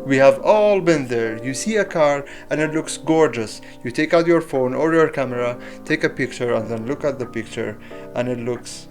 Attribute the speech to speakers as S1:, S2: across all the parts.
S1: We have all been there. You see a car and it looks gorgeous. You take out your phone or your camera, take a picture, and then look at the picture and it looks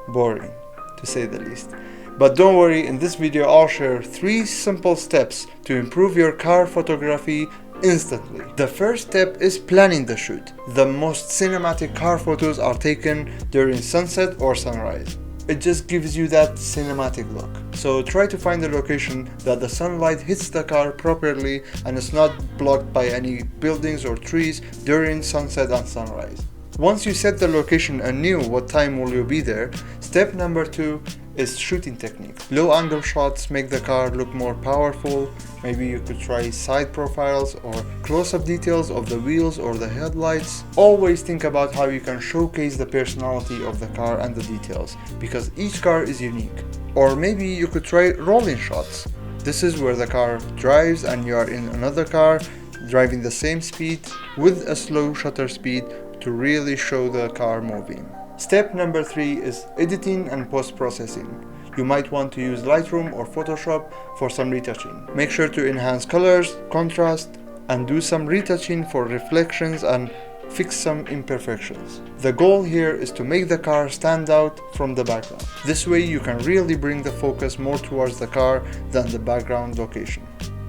S1: boring, to say the least. But don't worry, in this video I'll share 3 simple steps to improve your car photography instantly. The first step is planning the shoot. The most cinematic car photos are taken during sunset or sunrise. It just gives you that cinematic look. So try to find a location that the sunlight hits the car properly and is not blocked by any buildings or trees during sunset and sunrise. Once you set the location and knew what time will you be there, step number 2 is shooting technique. Low angle shots make the car look more powerful. Maybe you could try side profiles or close-up details of the wheels or the headlights. Always think about how you can showcase the personality of the car and the details, because each car is unique. Or maybe you could try rolling shots. This is where the car drives and you are in another car driving the same speed with a slow shutter speed to really show the car moving. Step number 3 is editing and post-processing. You might want to use Lightroom or Photoshop for some retouching. Make sure to enhance colors, contrast, and do some retouching for reflections and fix some imperfections. The goal here is to make the car stand out from the background. This way you can really bring the focus more towards the car than the background location.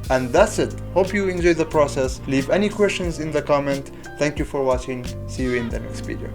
S1: And that's it. Hope you enjoyed the process. Leave any questions in the comment. Thank you for watching. See you in the next video.